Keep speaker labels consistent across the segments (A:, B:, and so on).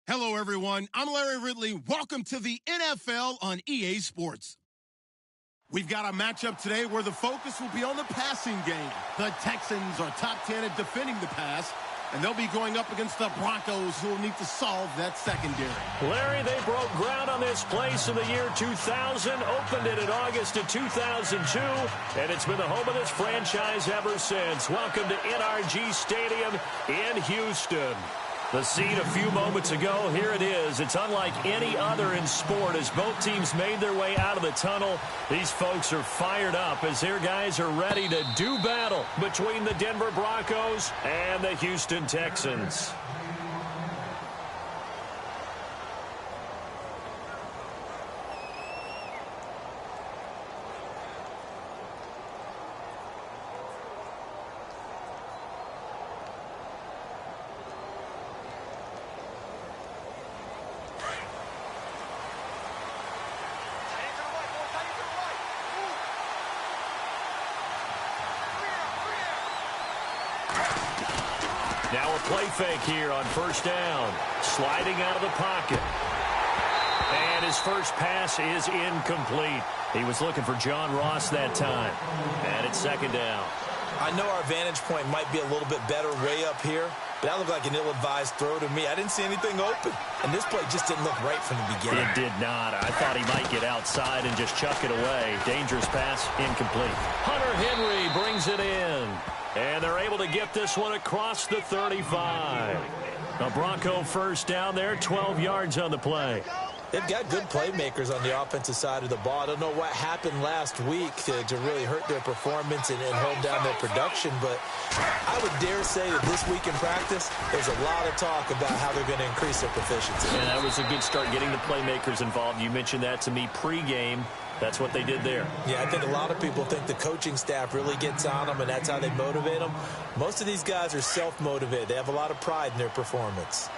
A: Hello, everyone. I'm Larry Ridley. Welcome to the NFL on EA Sports. We've got a matchup today where the focus will be on the passing game. The Texans are top 10 at defending the pass, and they'll be going up against the Broncos, who will need to solve that secondary.
B: Larry, they broke ground on this place in the year 2000, opened it in August of 2002, and it's been the home of this franchise ever since. Welcome to NRG Stadium in Houston. The scene a few moments ago, here it is. It's unlike any other in sport as both teams made their way out of the tunnel. These folks are fired up as their guys are ready to do battle between the Denver Broncos and the Houston Texans. Now a play fake here on first down. Sliding out of the pocket. And his first pass is incomplete. He was looking for John Ross that time. And it's second down.
C: I know our vantage point might be a little bit better way up here, but that looked like an ill-advised throw to me. I didn't see anything open. And this play just didn't look right from the beginning.
B: It did not. I thought he might get outside and just chuck it away. Dangerous pass, incomplete. Hunter Henry brings it in. And they're able to get this one across the 35. A Bronco first down there, 12 yards on the play.
C: They've got good playmakers on the offensive side of the ball. I don't know what happened last week to really hurt their performance and hold down their production, but I would dare say that this week in practice, there's a lot of talk about how they're going to increase their proficiency.
B: And that was a good start getting the playmakers involved. You mentioned that to me pregame. That's what they did there.
C: Yeah, I think a lot of people think the coaching staff really gets on them, and that's how they motivate them. Most of these guys are self-motivated. They have a lot of pride in their performance.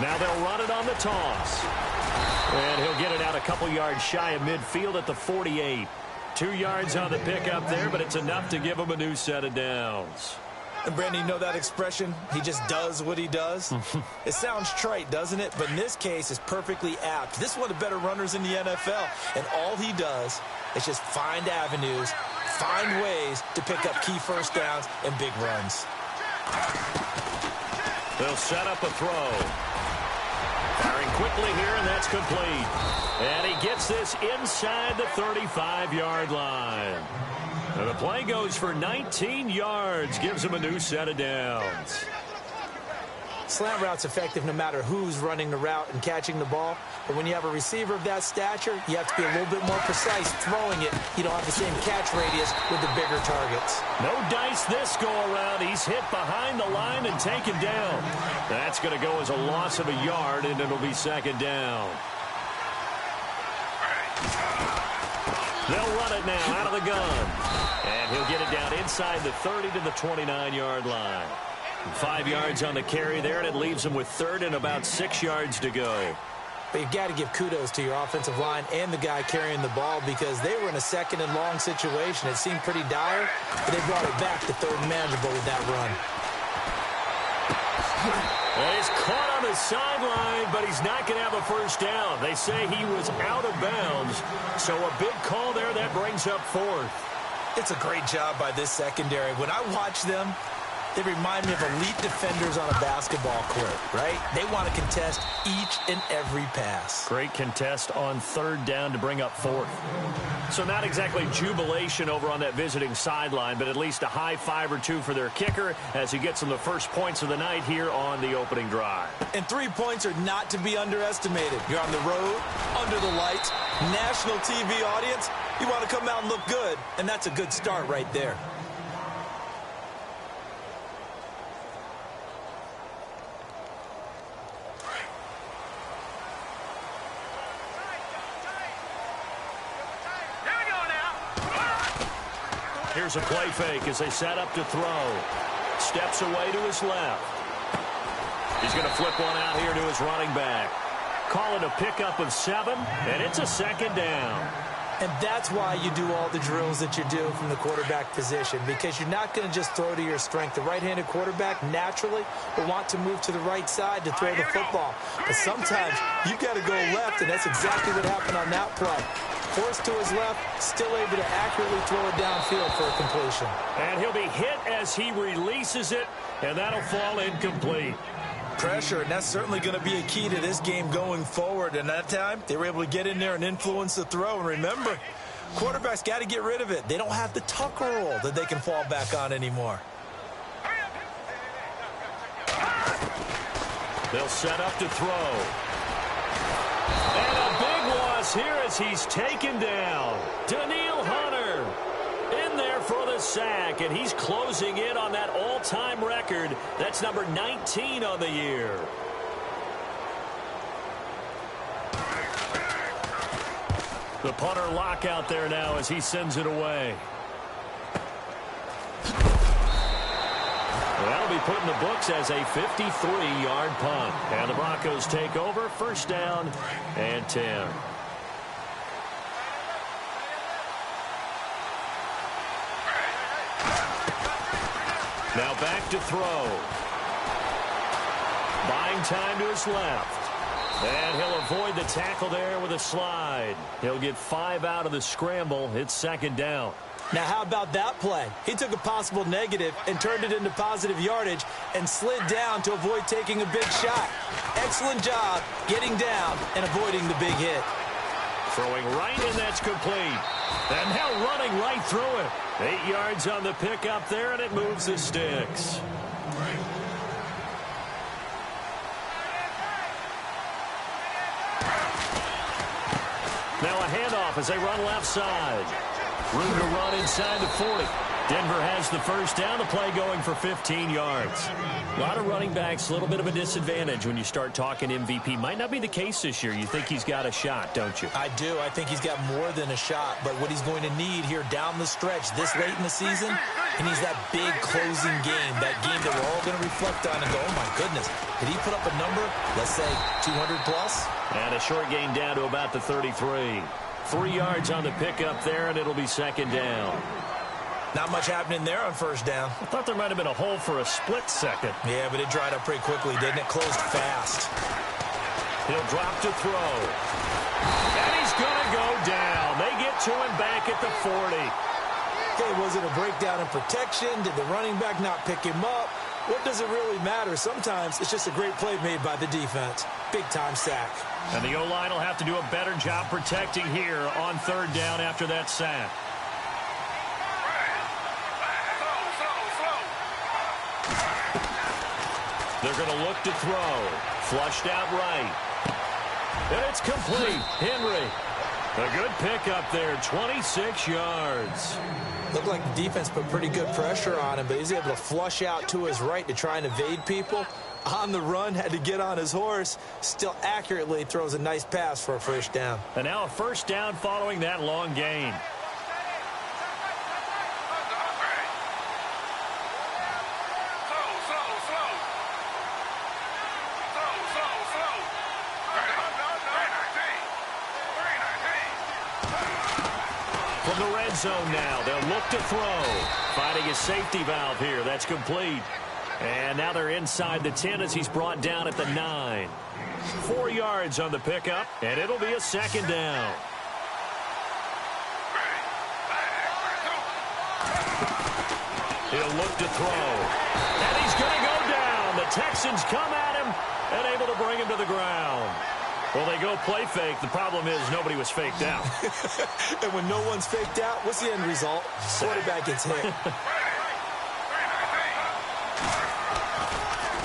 B: Now they'll run it on the toss. And he'll get it out a couple yards shy of midfield at the 48. 2 yards on the pickup there, but it's enough to give him a new set of downs.
C: And, Brandon, you know that expression? He just does what he does? It sounds trite, doesn't it? But in this case, it's perfectly apt. This is one of the better runners in the NFL. And all he does is just find avenues, find ways to pick up key first downs and big runs.
B: They'll set up a throw. Firing quickly here, and that's complete. And he gets this inside the 35-yard line. And the play goes for 19 yards, gives him a new set of downs.
C: Slant route's effective no matter who's running the route and catching the ball. But when you have a receiver of that stature, you have to be a little bit more precise throwing it. You don't have the same catch radius with the bigger targets.
B: No dice this go-around. He's hit behind the line and taken down. That's going to go as a loss of a yard, and it'll be second down. They'll run it now out of the gun. And he'll get it down inside the 30 to the 29-yard line. 5 yards on the carry there, and it leaves him with third and about 6 yards to go.
C: But you've got to give kudos to your offensive line and the guy carrying the ball because they were in a second and long situation. It seemed pretty dire, but they brought it back to third and manageable with that run.
B: He's caught on the sideline, but he's not going to have a first down. They say he was out of bounds, so a big call there that brings up fourth.
C: It's a great job by this secondary. When I watch them, they remind me of elite defenders on a basketball court, right? They want to contest each and every pass.
B: Great contest on third down to bring up fourth. So not exactly jubilation over on that visiting sideline, but at least a high five or two for their kicker as he gets them the first points of the night here on the opening drive.
C: And 3 points are not to be underestimated. You're on the road, under the lights, national TV audience. You want to come out and look good, and that's a good start right there.
B: Here's a play fake as they set up to throw. Steps away to his left. He's going to flip one out here to his running back. Call it a pickup of 7, and it's a second down.
C: And that's why you do all the drills that you do from the quarterback position, because you're not going to just throw to your strength. The right-handed quarterback naturally will want to move to the right side to throw the football. But sometimes you've got to go left, and that's exactly what happened on that play. Forced to his left, still able to accurately throw it downfield for a completion.
B: And he'll be hit as he releases it, and that'll fall incomplete.
C: Pressure, and that's certainly going to be a key to this game going forward. And that time, they were able to get in there and influence the throw. And remember, quarterbacks got to get rid of it. They don't have the tuck roll that they can fall back on anymore.
B: They'll set up to throw. And a big loss here as he's taken down. Daniil Hunter in there for the sack, and he's closing in on that all-time record. That's number 19 on the year. The punter lock out there now as he sends it away. That'll be put in the books as a 53-yard punt. And the Broncos take over, first down and 10. Now back to throw. Buying time to his left. And he'll avoid the tackle there with a slide. He'll get 5 out of the scramble. It's second down.
C: Now, how about that play? He took a possible negative and turned it into positive yardage and slid down to avoid taking a big shot. Excellent job getting down and avoiding the big hit.
B: Throwing right, and that's complete. And now running right through it. 8 yards on the pickup there, and it moves the sticks. Now a handoff as they run left side. Room to run inside the 40. Denver has the first down. The play going for 15 yards. A lot of running backs, a little bit of a disadvantage when you start talking MVP. Might not be the case this year. You think he's got a shot, don't you?
C: I do. I think he's got more than a shot. But what he's going to need here down the stretch this late in the season, he needs that big closing game, that game that we're all going to reflect on and go, oh, my goodness, did he put up a number, let's say, 200 plus?
B: And a short gain down to about the 33. 3 yards on the pickup there, and it'll be second down.
C: Not much happening there on first down.
B: I thought there might have been a hole for a split second.
C: Yeah, but it dried up pretty quickly, didn't it? Closed fast.
B: He'll drop to throw. And he's going to go down. They get to him back at the 40.
C: Okay, was it a breakdown in protection? Did the running back not pick him up? What does it really matter? Sometimes it's just a great play made by the defense. Big-time sack.
B: And the O-line will have to do a better job protecting here on third down after that sack. They're going to look to throw. Flushed out right. And it's complete. Henry. A good pickup there. 26 yards.
C: Looked like the defense put pretty good pressure on him, but he's able to flush out to his right to try and evade people. On the run, had to get on his horse. Still accurately throws a nice pass for a first down.
B: And now a first down following that long gain. From the red zone now, they'll look to throw. Finding a safety valve here. That's complete. And now they're inside the 10 as he's brought down at the 9. 4 yards on the pickup, and it'll be a second down. He'll look to throw. And he's going to go down. The Texans come at him and able to bring him to the ground. Well, they go play fake. The problem is nobody was faked out.
C: And when no one's faked out, what's the end result? Quarterback gets hit.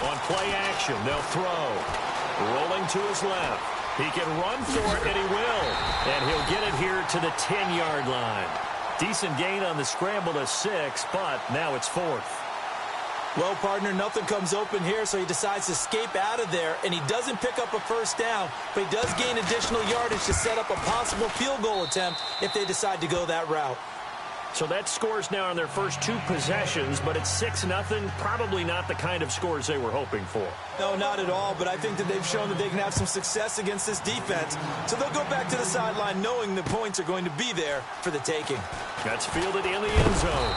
B: On play action, they'll throw. Rolling to his left. He can run for it, and he will. And he'll get it here to the 10-yard line. Decent gain on the scramble to 6, but now it's 4th.
C: Well, partner, nothing comes open here, so he decides to escape out of there, and he doesn't pick up a first down, but he does gain additional yardage to set up a possible field goal attempt if they decide to go that route.
B: So that scores now on their first 2 possessions, but it's 6-0. Probably not the kind of scores they were hoping for.
C: No, not at all, but I think that they've shown that they can have some success against this defense. So they'll go back to the sideline knowing the points are going to be there for the taking.
B: That's fielded in the end zone.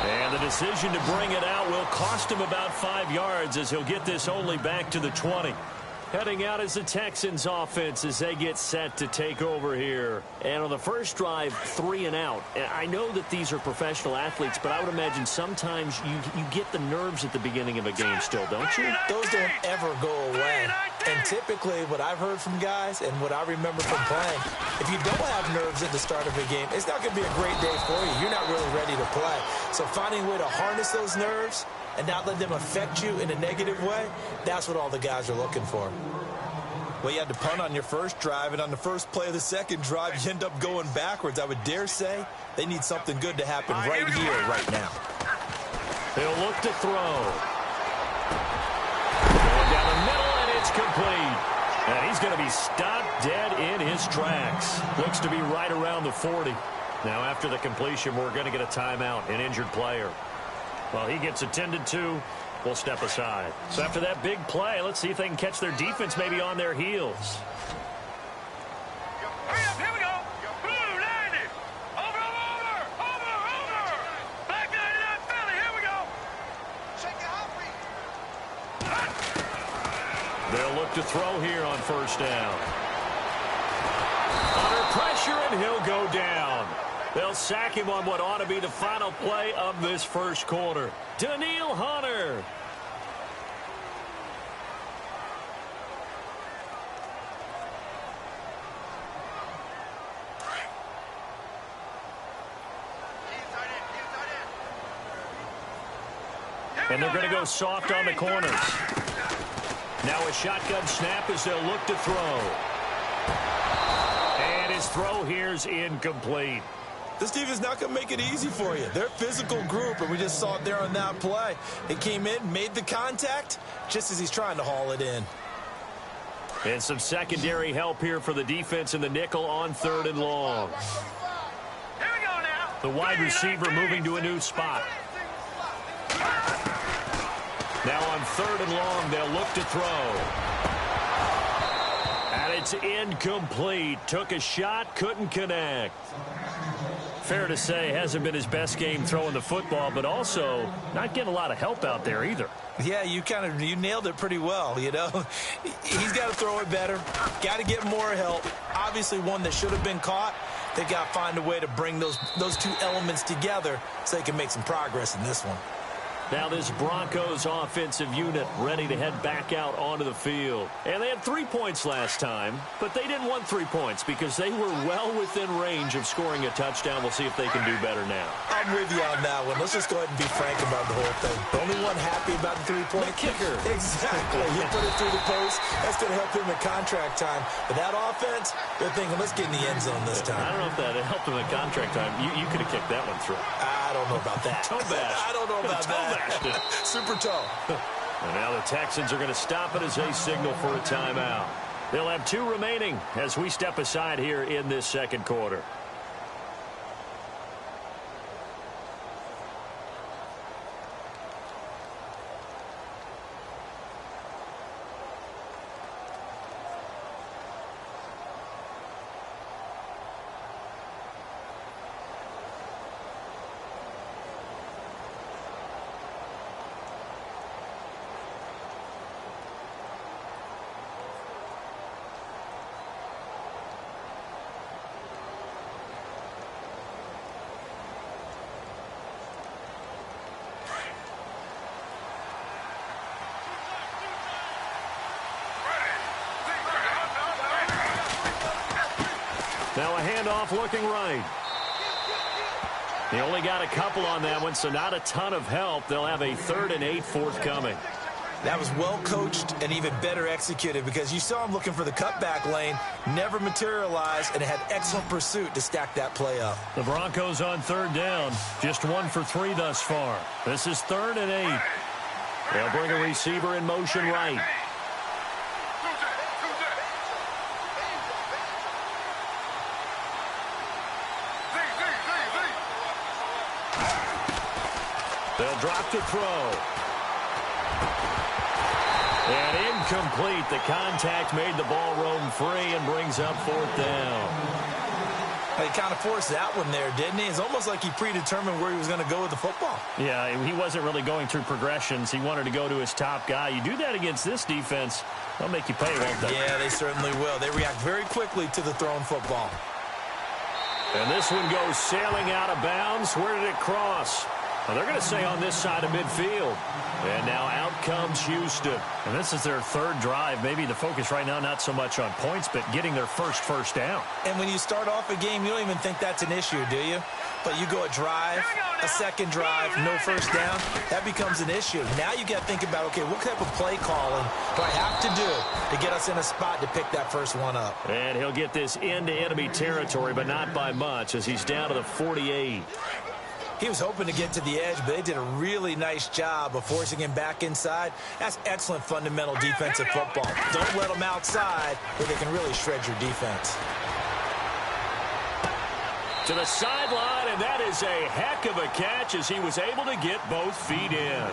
B: And the decision to bring it out will cost him about 5 yards as he'll get this only back to the 20. Heading out is the Texans offense as they get set to take over here. And on the first drive, 3 and out. I know that these are professional athletes, but I would imagine sometimes you get the nerves at the beginning of a game still, don't you?
C: Those don't ever go away. And typically what I've heard from guys and what I remember from playing, if you don't have nerves at the start of a game, it's not going to be a great day for you. You're not really ready to play. So finding a way to harness those nerves and not let them affect you in a negative way, that's what all the guys are looking for. Well, you had to punt on your first drive, and on the first play of the second drive, you end up going backwards. I would dare say they need something good to happen right here, right now.
B: They'll look to throw. Going down the middle, and it's complete. And he's going to be stopped dead in his tracks. Looks to be right around the 40. Now, after the completion, we're going to get a timeout, an injured player. Well, he gets attended to. We'll step aside. So after that big play, let's see if they can catch their defense maybe on their heels.
D: Here we go. Blue 90. Over. Black 99 Philly. Here we go. Shake your heartbeat.
B: They'll look to throw here on first down. Under pressure, and he'll go down. They'll sack him on what ought to be the final play of this first quarter. Daniil Hunter. And they're going to go soft on the corners. Now a shotgun snap as they'll look to throw. And his throw here's incomplete.
C: This defense is not going to make it easy for you. They're a physical group, and we just saw it there on that play. It came in, made the contact, just as he's trying to haul it in.
B: And some secondary help here for the defense in the nickel on 3rd and long.
D: Here we go now.
B: The wide receiver moving to a new spot. Now on 3rd and long, they'll look to throw. And it's incomplete. Took a shot, couldn't connect. Fair to say, hasn't been his best game throwing the football, but also not getting a lot of help out there either.
C: Yeah, you nailed it pretty well, you know. He's got to throw it better. Got to get more help. Obviously one that should have been caught. They got to find a way to bring those 2 elements together so they can make some progress in this one.
B: Now this Broncos offensive unit ready to head back out onto the field. And they had 3 points last time, but they didn't want 3 points because they were well within range of scoring a touchdown. We'll see if they can do better now.
C: I'm with you on that one. Let's just go ahead and be frank about the whole thing. The only one happy about the 3-point
B: kicker.
C: Exactly. You put it through the post. That's going to help him in contract time. But that offense, they're thinking, let's get in the end zone this time.
B: I don't know if that helped him in contract time. You could have kicked that one through.
C: I don't know about that.
B: Toe bash.
C: I don't know about that. Super toe.
B: And now the Texans are going to stop it as they signal for a timeout. They'll have 2 remaining as we step aside here in this second quarter. Now a handoff looking right. They only got a couple on that one, so not a ton of help. They'll have a 3rd and 8 forthcoming.
C: That was well coached and even better executed because you saw him looking for the cutback lane, never materialized, and had excellent pursuit to stack that play up.
B: The Broncos on 3rd down, just 1 for 3 thus far. This is 3rd and 8. They'll bring a receiver in motion right. They'll drop to throw. And incomplete. The contact made the ball roam free and brings up 4th down.
C: He kind of forced that one there, didn't he? It's almost like he predetermined where he was going to go with the football.
B: Yeah, he wasn't really going through progressions. He wanted to go to his top guy. You do that against this defense, they'll make you pay, won't they?
C: Yeah, they certainly will. They react very quickly to the thrown football.
B: And this one goes sailing out of bounds. Where did it cross? Well, they're going to say on this side of midfield. And now out comes Houston. And this is their 3rd drive. Maybe the focus right now not so much on points, but getting their first down.
C: And when you start off a game, you don't even think that's an issue, do you? But you go a drive, a second drive, no first down, that becomes an issue. Now you got to think about, okay, what type of play calling do I have to do to get us in a spot to pick that first one up?
B: And he'll get this into enemy territory, but not by much as he's down to the 48.
C: He was hoping to get to the edge, but they did a really nice job of forcing him back inside. That's excellent fundamental defensive football. Don't let them outside where they can really shred your defense.
B: To the sideline, and that is a heck of a catch as he was able to get both feet in.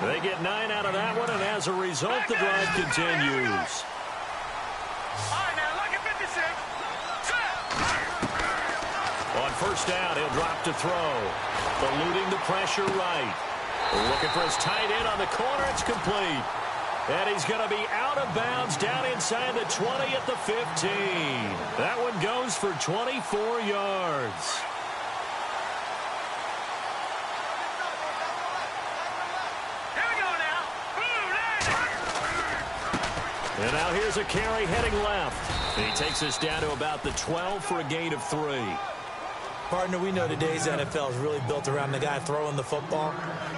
B: They get 9 out of that one, and as a result, the drive continues.
D: All right, now, look at 56.
B: On first down, he'll drop to throw. Eluding the pressure right. Looking for his tight end on the corner. It's complete. And he's going to be out of bounds down inside the 20 at the 15. That one goes for 24 yards.
D: Here we go now.
B: And now here's a carry heading left. And he takes us down to about the 12 for a gain of 3.
C: Partner, we know today's NFL is really built around the guy throwing the football.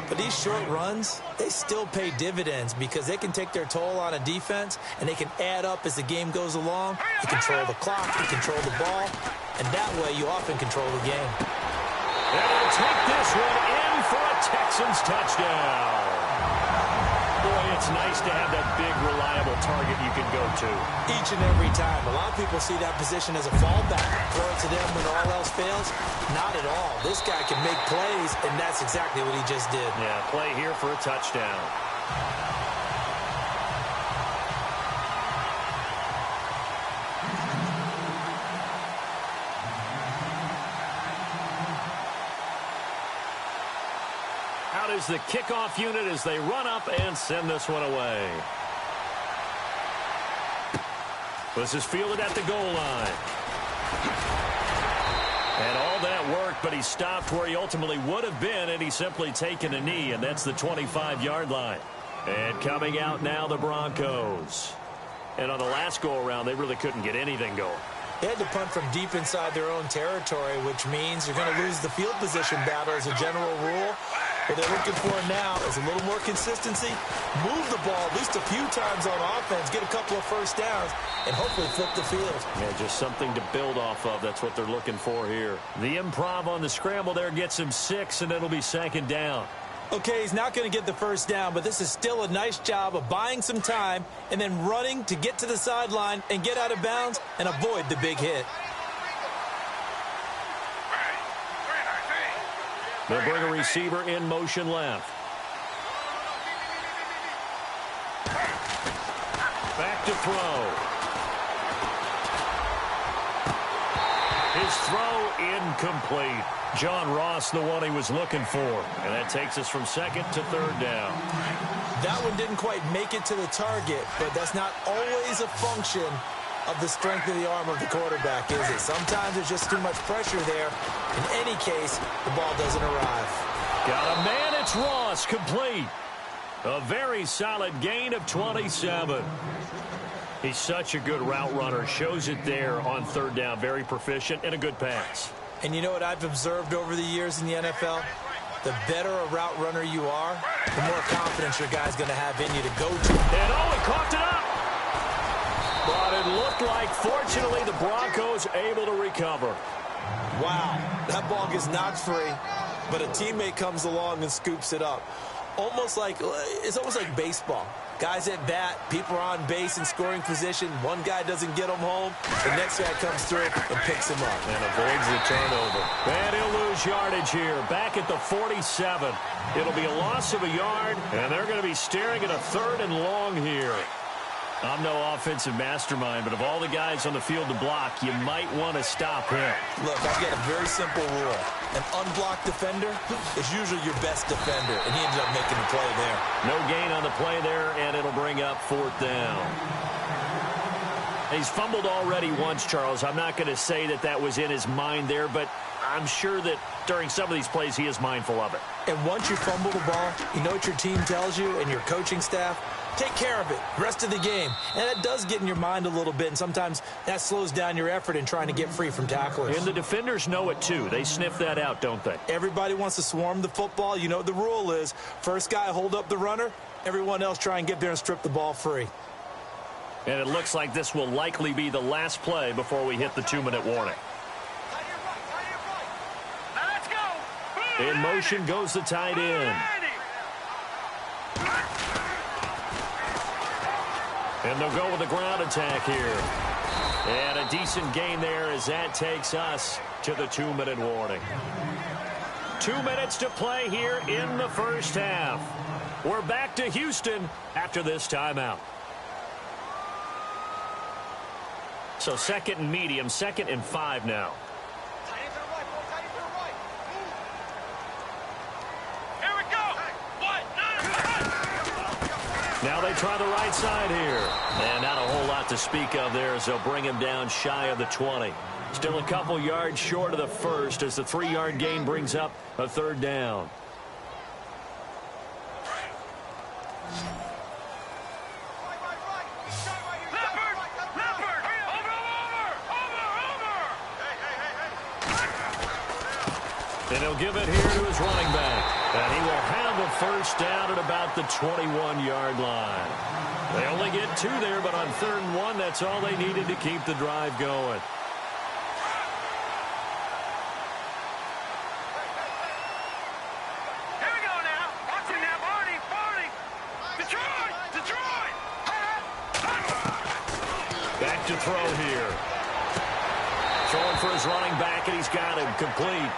C: But these short runs, they still pay dividends because they can take their toll on a defense and they can add up as the game goes along. You control the clock, you control the ball, and that way you often control the game.
B: And he'll take this one in for a Texans touchdown. Boy, it's nice to have that big, reliable target you can go to.
C: Each and every time. A lot of people see that position as a fallback. Throw it to them when all else fails. Not at all. This guy can make plays, and that's exactly what he just did.
B: Yeah, play here for a touchdown. Out is the kickoff unit as they run up and send this one away. This is fielded at the goal line. And all that worked, but he stopped where he ultimately would have been, and he's simply taken a knee, and that's the 25-yard line. And coming out now, the Broncos. And on the last go-around, they really couldn't get anything going.
C: They had to punt from deep inside their own territory, which means you're going to lose the field position battle as a general rule. What they're looking for now is a little more consistency, move the ball at least a few times on offense, get a couple of first downs, and hopefully flip the field.
B: Yeah, just something to build off of. That's what they're looking for here. The improv on the scramble there gets him 6, and it'll be 2nd down.
C: Okay, he's not going to get the first down, but this is still a nice job of buying some time and then running to get to the sideline and get out of bounds and avoid the big hit.
B: They'll bring a receiver in motion left. Back to throw. His throw incomplete. John Ross, the one he was looking for. And that takes us from 2nd to 3rd down.
C: That one didn't quite make it to the target, but that's not always a function of the strength of the arm of the quarterback, is it? Sometimes there's just too much pressure there. In any case, the ball doesn't arrive.
B: Got a man, it's Ross, complete. A very solid gain of 27. He's such a good route runner. Shows it there on 3rd down. Very proficient and a good pass.
C: And you know what I've observed over the years in the NFL? The better a route runner you are, the more confidence your guy's going to have in you to go to.
B: And he coughed it up. But it looked like, fortunately, the Broncos able to recover.
C: Wow, that ball gets knocked free, but a teammate comes along and scoops it up. It's almost like baseball. Guys at bat, people are on base in scoring position. One guy doesn't get them home. The next guy comes through and picks him up.
B: And avoids the turnover. And he'll lose yardage here. Back at the 47. It'll be a loss of a yard, and they're going to be staring at a 3rd and long here. I'm no offensive mastermind, but of all the guys on the field to block, you might want to stop him.
C: Look, I've got a very simple rule. An unblocked defender is usually your best defender, and he ended up making the play there.
B: No gain on the play there, and it'll bring up 4th down. He's fumbled already once, Charles. I'm not going to say that was in his mind there, but I'm sure that during some of these plays he is mindful of it.
C: And once you fumble the ball, you know what your team tells you and your coaching staff? Take care of it rest of the game. And that does get in your mind a little bit, and sometimes that slows down your effort in trying to get free from tacklers.
B: And the defenders know it, too. They sniff that out, don't they?
C: Everybody wants to swarm the football. You know what the rule is. First guy hold up the runner. Everyone else try and get there and strip the ball free.
B: And it looks like this will likely be the last play before we hit the 2-minute warning.
D: Now let's go.
B: In motion goes the tight end. And they'll go with the ground attack here. And a decent gain there as that takes us to the 2-minute warning. 2 minutes to play here in the first half. We're back to Houston after this timeout. So 2nd and medium, 2nd and 5 now.
D: Here we go.
B: Now they try the right side here. And not a whole lot to speak of there as they'll bring him down shy of the 20. Still a couple yards short of the first as the 3-yard gain brings up a 3rd down. And he'll give it here to his running back. And he will have a first down at about the 21-yard line. They only get 2 there, but on 3rd and 1, that's all they needed to keep the drive going.
D: Here we go now. Watching that Barney. Detroit.
B: Back to throw here. Throwing for his running back, and he's got him complete.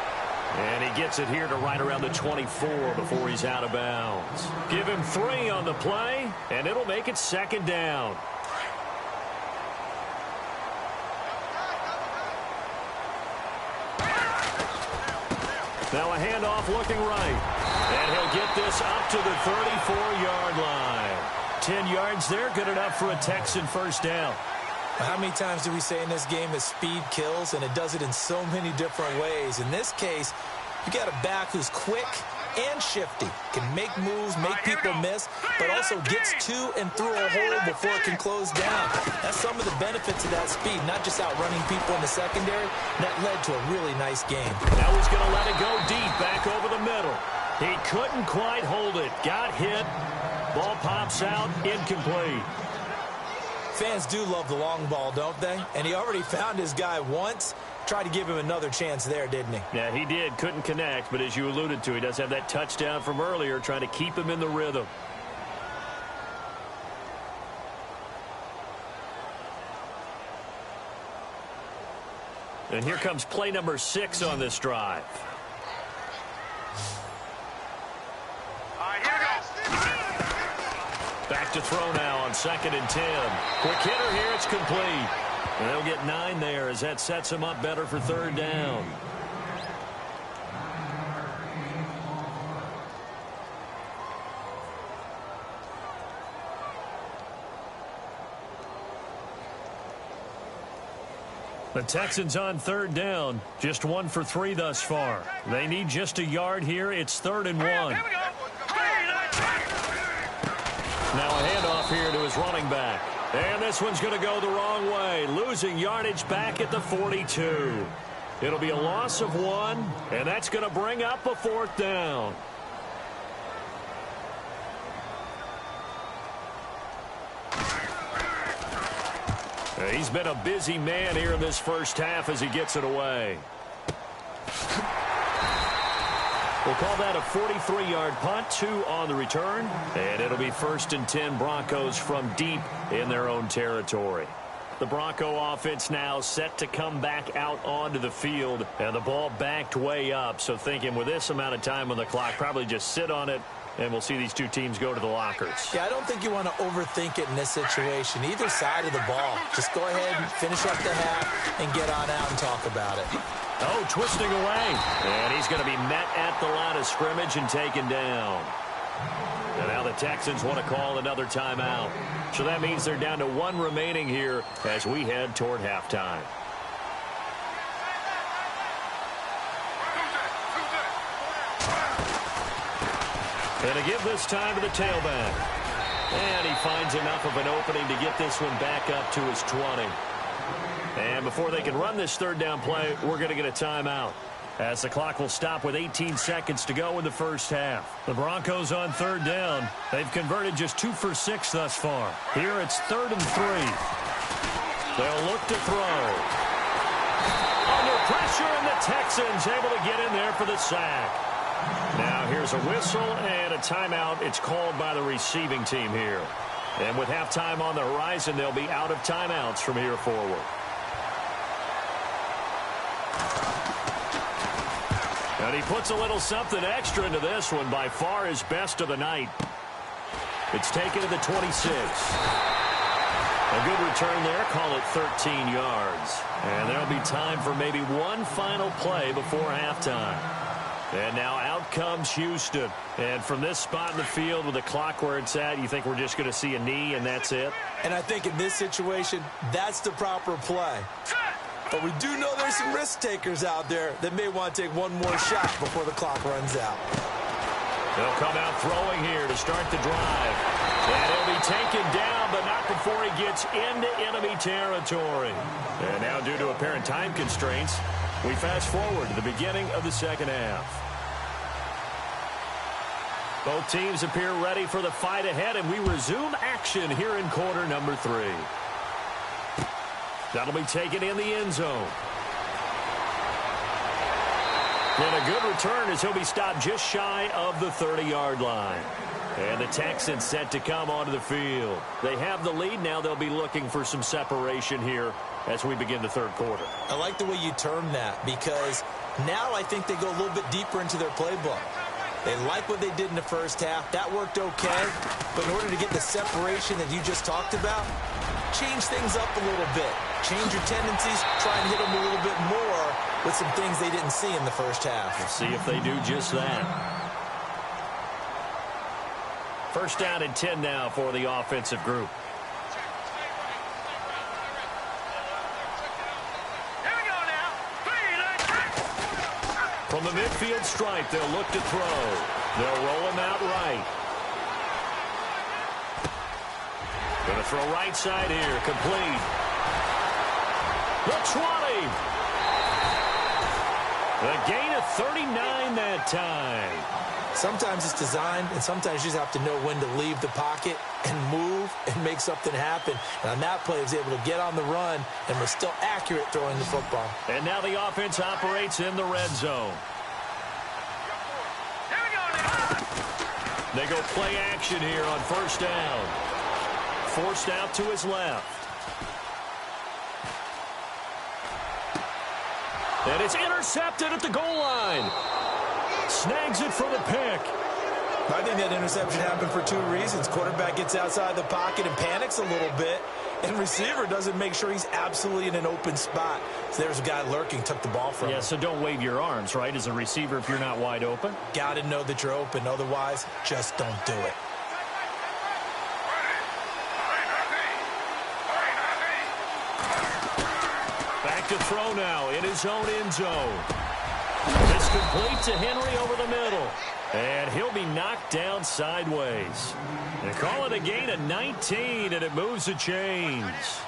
B: And he gets it here to right around the 24 before he's out of bounds. Give him 3 on the play, and it'll make it 2nd down. Now a handoff looking right. And he'll get this up to the 34-yard line. 10 yards there, good enough for a Texan first down.
C: How many times do we say in this game that speed kills, and it does it in so many different ways? In this case, you got a back who's quick and shifty, can make moves, make people miss, but also gets to and through a hole before it can close down. That's some of the benefits of that speed, not just outrunning people in the secondary. That led to a really nice game.
B: Now he's going to let it go deep back over the middle. He couldn't quite hold it. Got hit. Ball pops out, incomplete.
C: Fans do love the long ball, don't they? And he already found his guy once. Tried to give him another chance there, didn't he?
B: Yeah, he did. Couldn't connect, but as you alluded to, he does have that touchdown from earlier, trying to keep him in the rhythm. And here comes play number 6 on this drive. Back to throw now on 2nd and 10. Quick hitter here, it's complete. And they'll get 9 there as that sets him up better for 3rd down. The Texans on 3rd down. Just 1 for 3 thus far. They need just a yard here. It's 3rd and 1.
D: Here we go.
B: Now a handoff here to his running back. And this one's going to go the wrong way. Losing yardage back at the 42. It'll be a loss of 1, and that's going to bring up a 4th down. He's been a busy man here in this first half as he gets it away. We'll call that a 43-yard punt, 2 on the return, and it'll be 1st and 10 Broncos from deep in their own territory. The Bronco offense now set to come back out onto the field, and the ball backed way up. So thinking with this amount of time on the clock, probably just sit on it, and we'll see these two teams go to the lockers.
C: Yeah, I don't think you want to overthink it in this situation. Either side of the ball. Just go ahead and finish up the half and get on out and talk about it.
B: Oh, twisting away. And he's going to be met at the line of scrimmage and taken down. And now the Texans want to call another timeout. So that means they're down to 1 remaining here as we head toward halftime. And to give this time to the tailback. And he finds enough of an opening to get this one back up to his 20. And before they can run this 3rd down play, we're going to get a timeout, as the clock will stop with 18 seconds to go in the first half. The Broncos on 3rd down. They've converted just 2 for 6 thus far. Here it's 3rd and 3. They'll look to throw. Under pressure, and the Texans able to get in there for the sack. Now here's a whistle and a timeout. It's called by the receiving team here. And with halftime on the horizon, they'll be out of timeouts from here forward. And he puts a little something extra into this one, by far his best of the night. It's taken to the 26. A good return there, call it 13 yards. And there'll be time for maybe one final play before halftime. And now out comes Houston. And from this spot in the field with the clock where it's at, you think we're just going to see a knee and that's it?
C: And I think in this situation, that's the proper play. But we do know there's some risk takers out there that may want to take one more shot before the clock runs out.
B: They'll come out throwing here to start the drive. And he'll be taken down, but not before he gets into enemy territory. And now, due to apparent time constraints, we fast forward to the beginning of the second half. Both teams appear ready for the fight ahead, and we resume action here in quarter number 3. That'll be taken in the end zone. And a good return as he'll be stopped just shy of the 30-yard line. And the Texans set to come onto the field. They have the lead. Now they'll be looking for some separation here as we begin the 3rd quarter.
C: I like the way you term that, because now I think they go a little bit deeper into their playbook. They like what they did in the first half. That worked okay. But in order to get the separation that you just talked about, change things up a little bit. Change your tendencies. Try and hit them a little bit more with some things they didn't see in the first half.
B: We'll see if they do just that. First down and 10 now for the offensive group. From the midfield stripe, they'll look to throw. They'll roll him out right. Going to throw right side here, complete. The 20. The gain of 39 that time.
C: Sometimes it's designed, and sometimes you just have to know when to leave the pocket and move and make something happen. And on that play, he was able to get on the run and was still accurate throwing the football.
B: And now the offense operates in the red zone. They go play action here on first down. Forced out to his left. And it's intercepted at the goal line. Snags it for the pick.
C: I think that interception happened for 2 reasons. Quarterback gets outside the pocket and panics a little bit, and receiver doesn't make sure he's absolutely in an open spot. So there's a guy lurking, took the ball from him.
B: Yeah, so don't wave your arms, right, as a receiver if you're not wide open.
C: Got to know that you're open. Otherwise, just don't do it.
B: Back to throw now in his own end zone. It's complete to Henry over the middle. And he'll be knocked down sideways. They call it a gain of 19, and it moves the chains.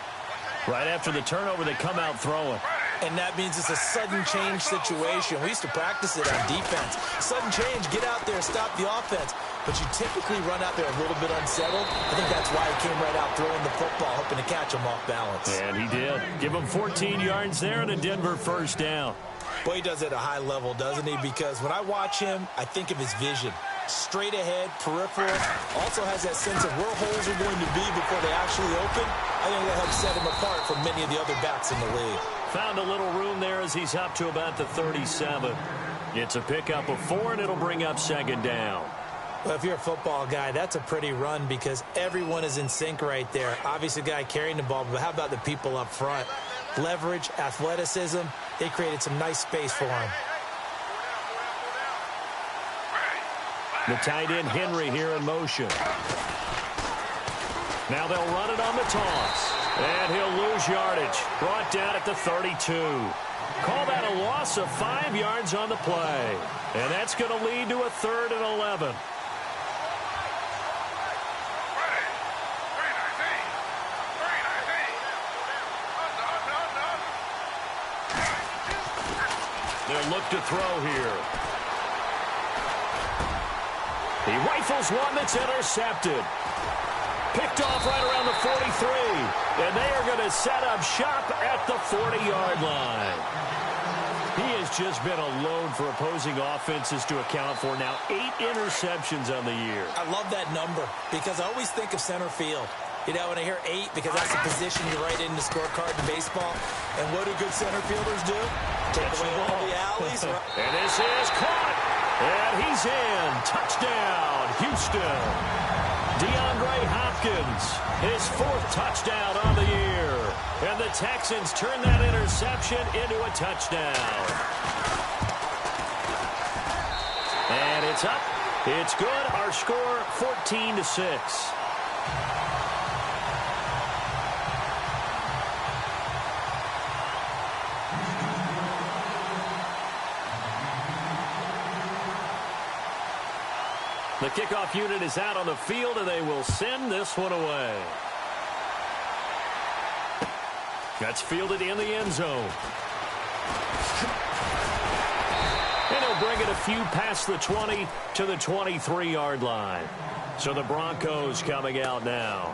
B: Right after the turnover, they come out throwing.
C: And that means it's a sudden change situation. We used to practice it on defense. Sudden change, get out there, stop the offense. But you typically run out there a little bit unsettled. I think that's why he came right out throwing the football, hoping to catch him off balance.
B: And he did. Give him 14 yards there and a Denver first down.
C: Boy, he does it at a high level, doesn't he? Because when I watch him, I think of his vision. Straight ahead, peripheral, also has that sense of where holes are going to be before they actually open. I think that helps set him apart from many of the other backs in the league.
B: Found a little room there as he's up to about the 37. It's a pickup of 4, and it'll bring up second down.
C: Well, if you're a football guy, that's a pretty run because everyone is in sync right there. Obviously, the guy carrying the ball, but how about the people up front? Leverage, athleticism, they created some nice space for him.
B: The tight end, Henry, here in motion. Now they'll run it on the toss. And he'll lose yardage. Brought down at the 32. Call that a loss of 5 yards on the play. And that's going to lead to a 3rd and 11. They'll look to throw here. He rifles one that's intercepted. Picked off right around the 43. And they are going to set up shop at the 40-yard line. He has just been a load for opposing offenses to account for. Now 8 interceptions on the year.
C: I love that number because I always think of center field. You know, when I hear 8, because that's the position you write in the scorecard in baseball. And what do good center fielders do? Take away all the alleys.
B: And this is caught. And he's in. Touchdown, Houston. DeAndre Hopkins, his 4th touchdown on the year. And the Texans turn that interception into a touchdown. And it's up. It's good. Our score, 14-6. The kickoff unit is out on the field, and they will send this one away. That's fielded in the end zone. And he'll bring it a few past the 20 to the 23-yard line. So the Broncos coming out now.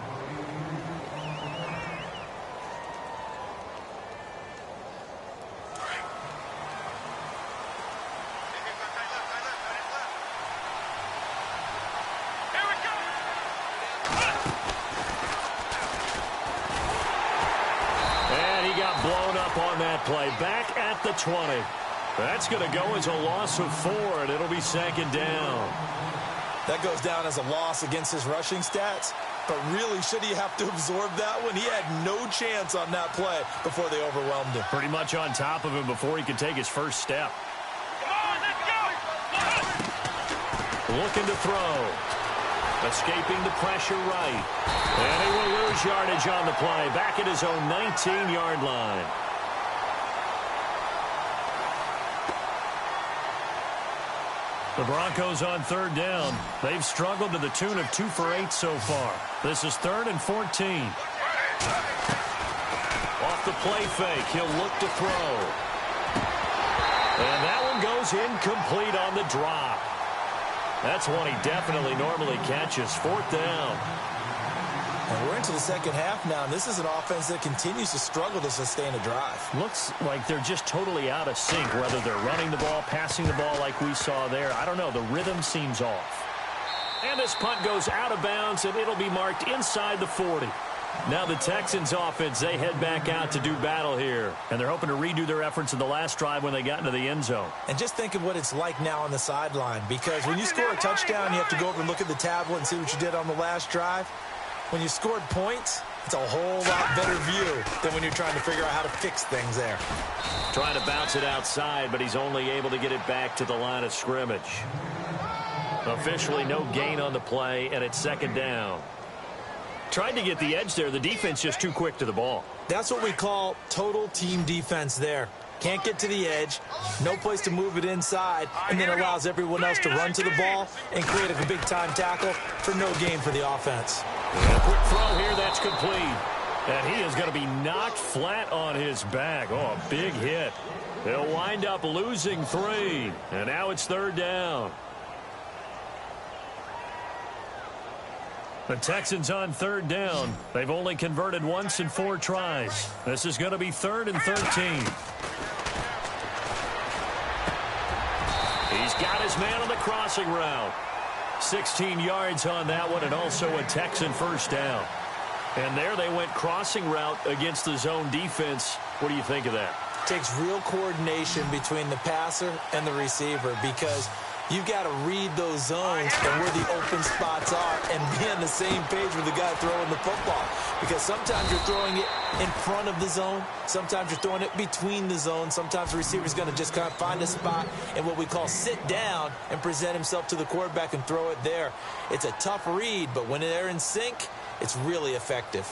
B: On that play, back at the 20. That's going to go as a loss of 4, and it'll be second down.
C: That goes down as a loss against his rushing stats, but really, should he have to absorb that one? He had no chance on that play before they overwhelmed him.
B: Pretty much on top of him before he could take his first step.
D: Come on, let's go!
B: Looking to throw. Escaping the pressure right. And he will lose yardage on the play, back at his own 19-yard line. The Broncos on 3rd down. They've struggled to the tune of 2 for 8 so far. This is 3rd and 14. Off the play fake, he'll look to throw. And that one goes incomplete on the drop. That's one he definitely normally catches. 4th down.
C: And we're into the second half now, and this is an offense that continues to struggle to sustain a drive.
B: Looks like they're just totally out of sync, whether they're running the ball, passing the ball like we saw there. I don't know. The rhythm seems off. And this punt goes out of bounds, and it'll be marked inside the 40. Now the Texans offense, they head back out to do battle here. And they're hoping to redo their efforts in the last drive when they got into the end zone.
C: And just think of what it's like now on the sideline, because when you score a touchdown, you have to go over and look at the tablet and see what you did on the last drive. When you scored points, it's a whole lot better view than when you're trying to figure out how to fix things there.
B: Trying to bounce it outside, but he's only able to get it back to the line of scrimmage. Officially no gain on the play, and it's second down. Tried to get the edge there. The defense just too quick to the ball.
C: That's what we call total team defense there. Can't get to the edge, no place to move it inside, and then allows everyone else to run to the ball and create a big-time tackle for no gain for the offense.
B: And a quick throw here, that's complete. And he is going to be knocked flat on his back. Oh, a big hit. He'll wind up losing 3. And now it's 3rd down. The Texans on 3rd down. They've only converted once in 4 tries. This is going to be 3rd and 13. got his man on the crossing route. 16 yards on that one, and also a Texan first down. And there they went crossing route against the zone defense. What do you think of that?
C: Takes real coordination between the passer and the receiver, because you've got to read those zones and where the open spots are and be on the same page with the guy throwing the football. Because sometimes you're throwing it in front of the zone. Sometimes you're throwing it between the zones. Sometimes the receiver's going to just kind of find a spot and what we call sit down and present himself to the quarterback and throw it there. It's a tough read, but when they're in sync, it's really effective.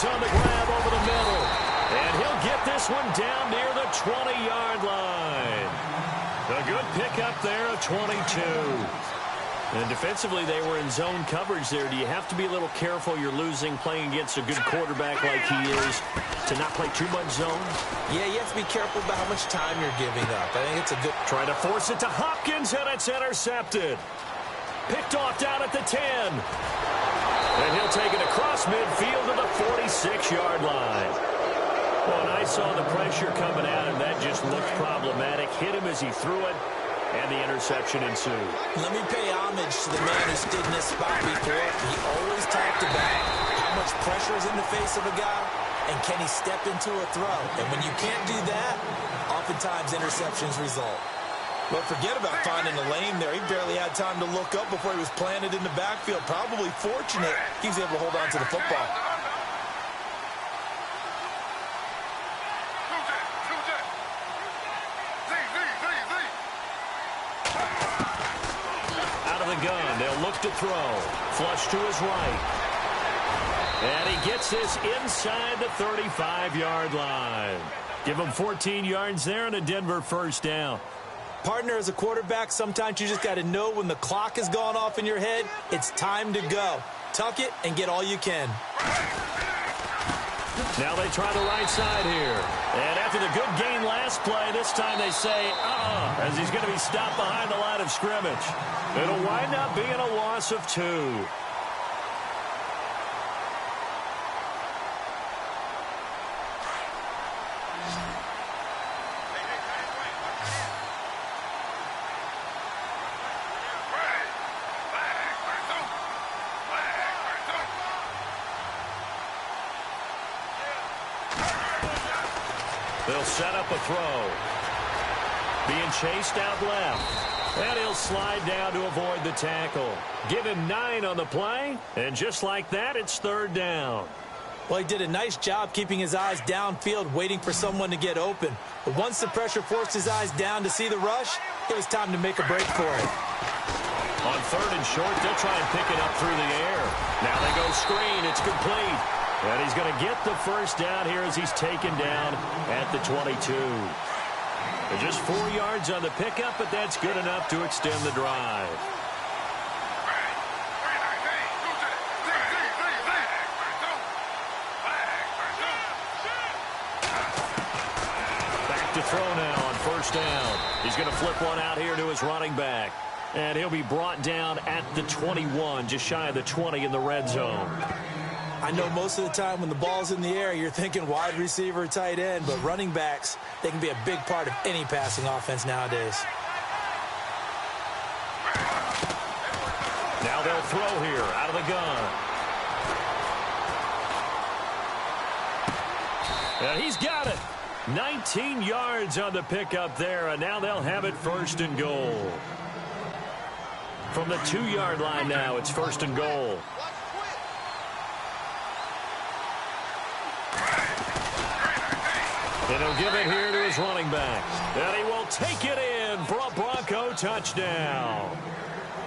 B: On the grab over the middle, and he'll get this one down near the 20-yard line. A good pickup there, a 22. And defensively, they were in zone coverage there. Do you have to be a little careful? You're losing playing against a good quarterback like he is to not play too much zone?
C: Yeah, you have to be careful about how much time you're giving up. I think it's a good...
B: Trying to force it to Hopkins, and it's intercepted. Picked off down at the 10. And he'll take it across midfield to the 46-yard line. Well, and I saw the pressure coming at him. That just looked problematic. Hit him as he threw it, and the interception ensued.
C: Let me pay homage to the man who stood in this spot before. He always talked about how much pressure is in the face of a guy, and can he step into a throw. And when you can't do that, oftentimes interceptions result.
E: But forget about finding a lane there. He barely had time to look up before he was planted in the backfield. Probably fortunate he was able to hold on to the football.
B: Out of the gun, they'll look to throw. Flush to his right. And he gets this inside the 35-yard line. Give him 14 yards there and a Denver first down.
C: Partner, as a quarterback, sometimes you just got to know when the clock has gone off in your head, it's time to go. Tuck it and get all you can.
B: Now they try the right side here. And after the good gain last play, this time they say, as he's going to be stopped behind the line of scrimmage. It'll wind up being a loss of 2. They'll set up a throw. Being chased out left. And he'll slide down to avoid the tackle. Give him 9 on the play. And just like that, it's third down.
C: Well, he did a nice job keeping his eyes downfield, waiting for someone to get open. But once the pressure forced his eyes down to see the rush, it was time to make a break for it.
B: On third and short, they'll try and pick it up through the air. Now they go screen. It's complete. And he's going to get the first down here as he's taken down at the 22. Just 4 yards on the pickup, but that's good enough to extend the drive. Back to throw now on first down. He's going to flip one out here to his running back. And he'll be brought down at the 21, just shy of the 20 in the red zone.
C: I know most of the time when the ball's in the air, you're thinking wide receiver, tight end, but running backs, they can be a big part of any passing offense nowadays.
B: Now they'll throw here out of the gun. And he's got it. 19 yards on the pickup there, and now they'll have it first and goal. From the 2-yard line now, it's first and goal. And he'll give it here to his running back. And he will take it in for a Bronco touchdown.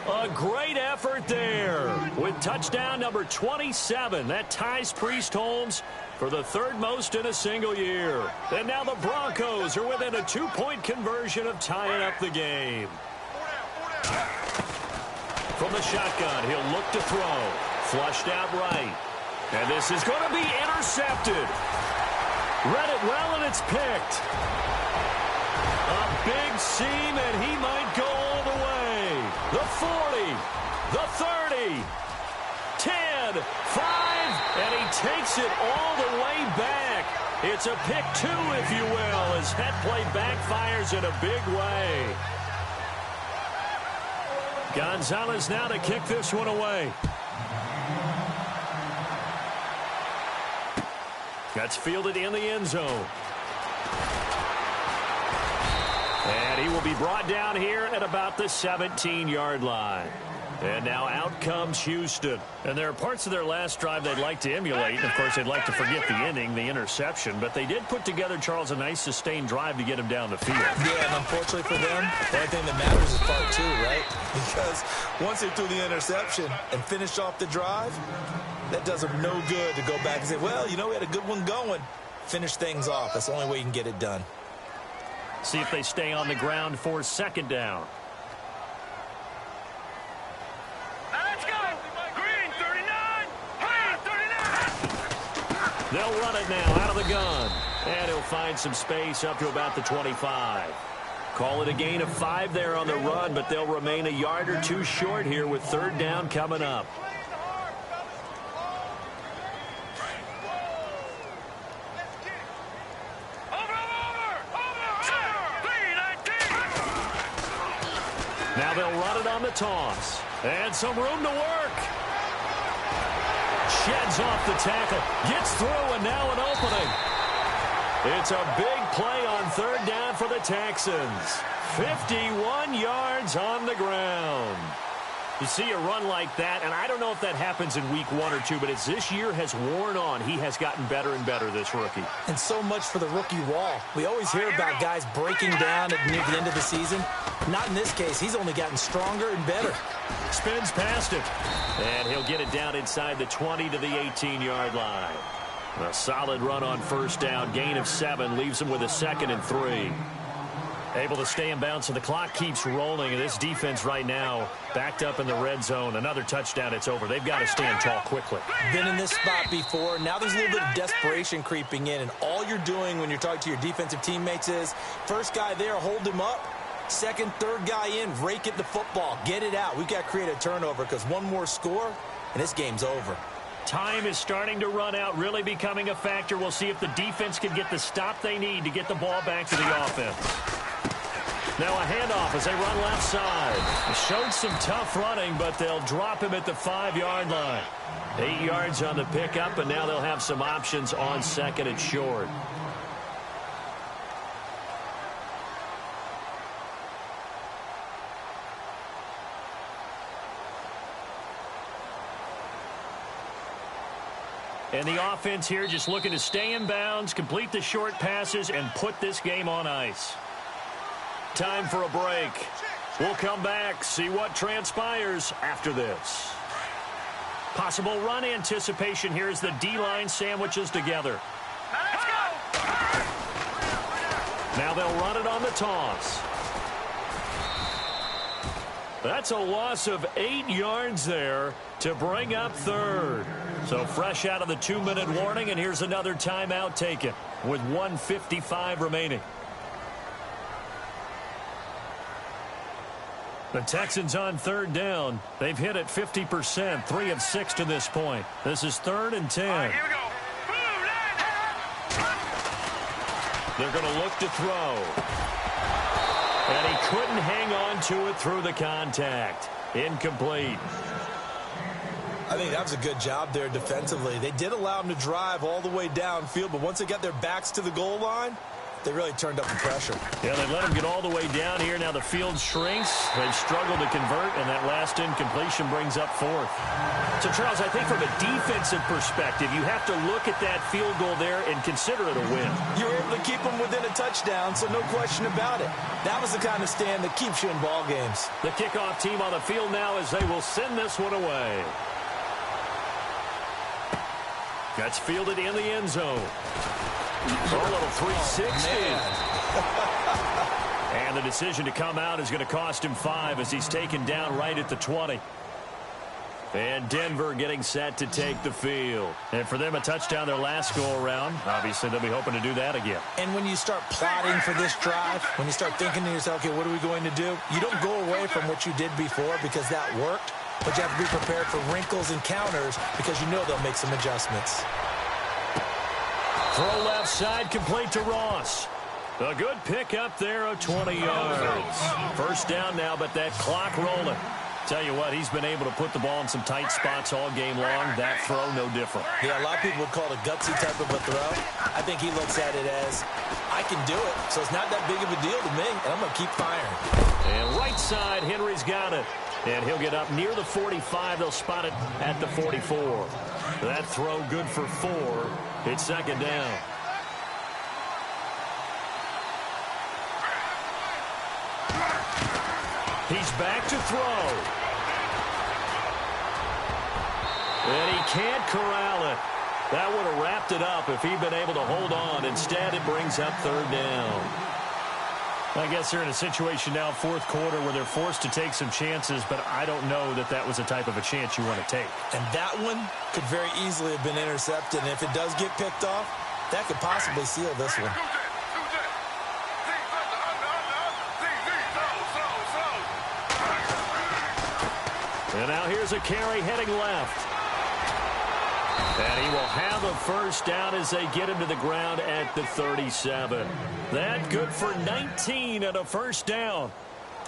B: A great effort there with touchdown number 27. That ties Priest Holmes for the third most in a single year. And now the Broncos are within a 2-point conversion of tying up the game. From the shotgun, he'll look to throw. Flushed out right. And this is going to be intercepted. Read it well, and it's picked. A big seam, and he might go the 40, the 30, 10, 5, and he takes it all the way back. It's a pick 2, if you will, as that play backfires in a big way. Gonzalez now to kick this one away. That's fielded in the end zone. And he will be brought down here at about the 17-yard line. And now out comes Houston. And there are parts of their last drive they'd like to emulate. And, of course, they'd like to forget the inning, the interception. But they did put together, Charles, a nice sustained drive to get him down the field.
C: Yeah, and unfortunately for them, the only thing that matters is part 2, right? Because once they threw the interception and finished off the drive, that does them no good to go back and say, well, you know, we had a good one going. Finish things off. That's the only way you can get it done.
B: See if they stay on the ground for second down.
D: Let's go. Green 39. Green 39.
B: They'll run it now out of the gun. And he'll find some space up to about the 25. Call it a gain of 5 there on the run, but they'll remain a yard or 2 short here with third down coming up. Now they'll run it on the toss. And some room to work. Sheds off the tackle. Gets through, and now an opening. It's a big play on third down for the Texans. 51 yards on the ground. You see a run like that, and I don't know if that happens in week 1 or 2, but as this year has worn on, he has gotten better and better, this rookie.
C: And so much for the rookie wall. We always hear about guys breaking down near the end of the season. Not in this case. He's only gotten stronger and better.
B: Spins past it. And he'll get it down inside the 20 to the 18-yard line. A solid run on first down. Gain of 7 leaves him with a 2nd and 3. Able to stay in bounds, so the clock keeps rolling. And this defense right now backed up in the red zone. Another touchdown, it's over. They've got to stand tall quickly.
C: Been in this spot before. Now there's a little bit of desperation creeping in. And all you're doing when you're talking to your defensive teammates is, first guy there, hold him up. Second, third guy in, rake at the football. Get it out. We've got to create a turnover because one more score, and this game's over.
B: Time is starting to run out, really becoming a factor. We'll see if the defense can get the stop they need to get the ball back to the offense. Now a handoff as they run left side. Showed some tough running, but they'll drop him at the 5-yard line. 8 yards on the pickup, and now they'll have some options on second and short. And the offense here just looking to stay in bounds, complete the short passes, and put this game on ice. Time for a break. We'll come back, see what transpires after this. Possible run anticipation here as the D-line sandwiches together.
D: Let's go.
B: Now they'll run it on the toss. That's a loss of 8 yards there to bring up third. So fresh out of the 2-minute warning, and here's another timeout taken with 1:55 remaining. The Texans on third down. They've hit it 50%, 3 of 6 to this point. This is 3rd and 10.
D: All right, here we go.
B: They're going to look to throw. And he couldn't hang on to it through the contact. Incomplete.
C: I think that was a good job there defensively. They did allow him to drive all the way downfield, but once they got their backs to the goal line, they really turned up the pressure.
B: Yeah, they let him get all the way down here. Now the field shrinks. They've struggled to convert, and that last incompletion brings up 4th. So, Charles, I think from a defensive perspective, you have to look at that field goal there and consider it a win.
C: You were able to keep them within a touchdown, so no question about it. That was the kind of stand that keeps you in ball games.
B: The kickoff team on the field now as they will send this one away. That's fielded in the end zone. A little 360. And the decision to come out is going to cost him 5 as he's taken down right at the 20. And Denver getting set to take the field. And for them, a touchdown their last go-around. Obviously, they'll be hoping to do that again.
C: And when you start plotting for this drive, when you start thinking to yourself, okay, what are we going to do? You don't go away from what you did before because that worked, but you have to be prepared for wrinkles and counters because you know they'll make some adjustments.
B: Throw left side, complete to Ross. A good pick up there of 20 yards. First down now, but that clock rolling. Tell you what, he's been able to put the ball in some tight spots all game long. That throw, no different.
C: Yeah, a lot of people would call it a gutsy type of a throw. I think he looks at it as, I can do it, so it's not that big of a deal to me, and I'm going to keep firing.
B: And right side, Henry's got it. And he'll get up near the 45. They'll spot it at the 44. That throw good for 4. It's second down. He's back to throw. And he can't corral it. That would have wrapped it up if he'd been able to hold on. Instead, it brings up third down. I guess they're in a situation now, fourth quarter, where they're forced to take some chances, but I don't know that that was the type of a chance you want to take.
C: And that one could very easily have been intercepted, and if it does get picked off, that could possibly seal this one.
B: And now here's a carry heading left. And he will have a first down as they get him to the ground at the 37. That good for 19 and a first down.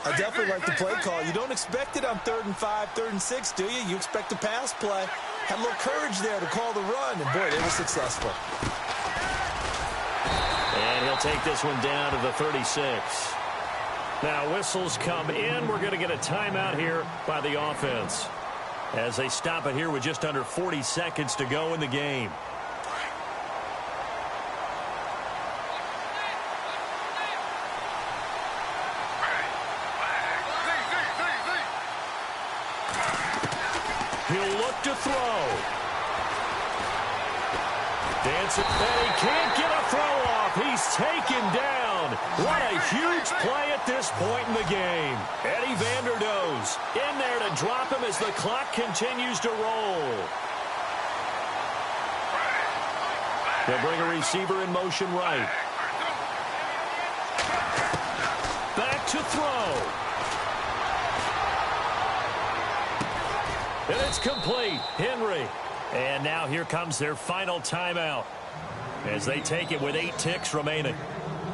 C: I definitely like the play call. You don't expect it on 3rd and 5, 3rd and 6, do you? You expect a pass play. Had a little courage there to call the run, and boy, they were successful.
B: And he'll take this one down to the 36. Now whistles come in. We're going to get a timeout here by the offense as they stop it here with just under 40 seconds to go in the game. He'll look to throw. Dancing, and he can't get a throw off. He's taken down. What a huge play at this point in the game. Eddie Vanderdoes in there to drop him as the clock continues to roll. They'll bring a receiver in motion right. Back to throw. And it's complete. Henry. And now here comes their final timeout as they take it with 8 ticks remaining.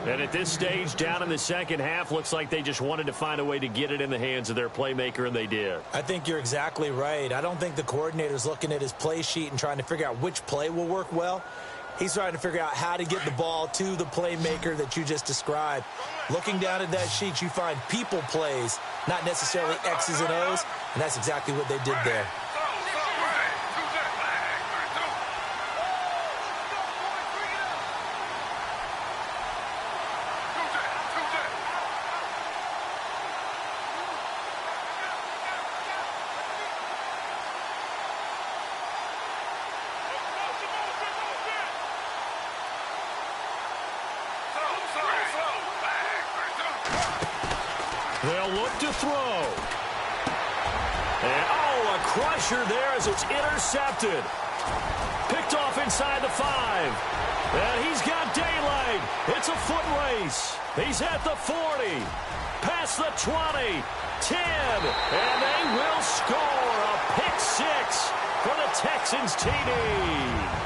B: And at this stage, down in the second half, looks like they just wanted to find a way to get it in the hands of their playmaker, and they did.
C: I think you're exactly right. I don't think the coordinator's looking at his play sheet and trying to figure out which play will work well. He's trying to figure out how to get the ball to the playmaker that you just described. Looking down at that sheet, you find people plays, not necessarily X's and O's, and that's exactly what they did there.
B: They'll look to throw. And, oh, a crusher there as it's intercepted. Picked off inside the 5. And he's got daylight. It's a foot race. He's at the 40. Past the 20. 10. And they will score a pick 6 for the Texans TD.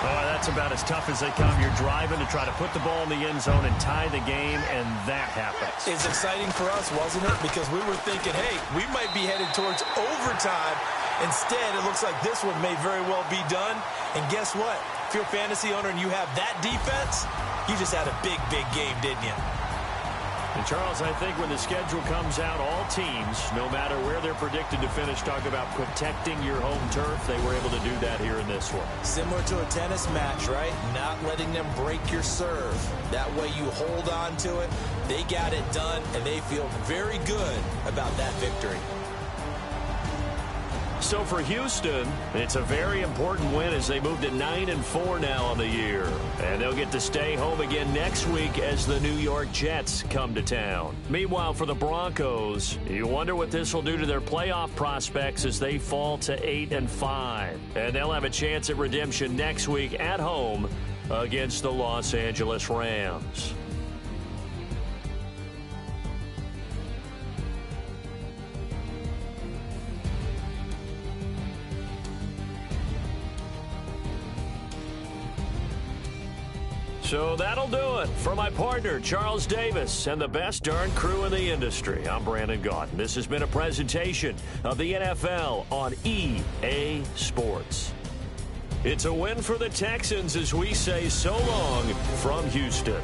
B: Oh, that's about as tough as they come. You're driving to try to put the ball in the end zone and tie the game, and that happens.
C: It's exciting for us, wasn't it? Because we were thinking, hey, we might be headed towards overtime. Instead, it looks like this one may very well be done. And guess what? If you're a fantasy owner and you have that defense, you just had a big, big game, didn't you?
B: And, Charles, I think when the schedule comes out, all teams, no matter where they're predicted to finish, talk about protecting your home turf. They were able to do that here in this one.
C: Similar to a tennis match, right? Not letting them break your serve. That way you hold on to it. They got it done, and they feel very good about that victory.
B: So for Houston, it's a very important win as they move to 9-4 now on the year. And they'll get to stay home again next week as the New York Jets come to town. Meanwhile, for the Broncos, you wonder what this will do to their playoff prospects as they fall to 8-5. And they'll have a chance at redemption next week at home against the Los Angeles Rams. So that'll do it. For my partner, Charles Davis, and the best darn crew in the industry, I'm Brandon Gaudin. This has been a presentation of the NFL on EA Sports. It's a win for the Texans as we say so long from Houston.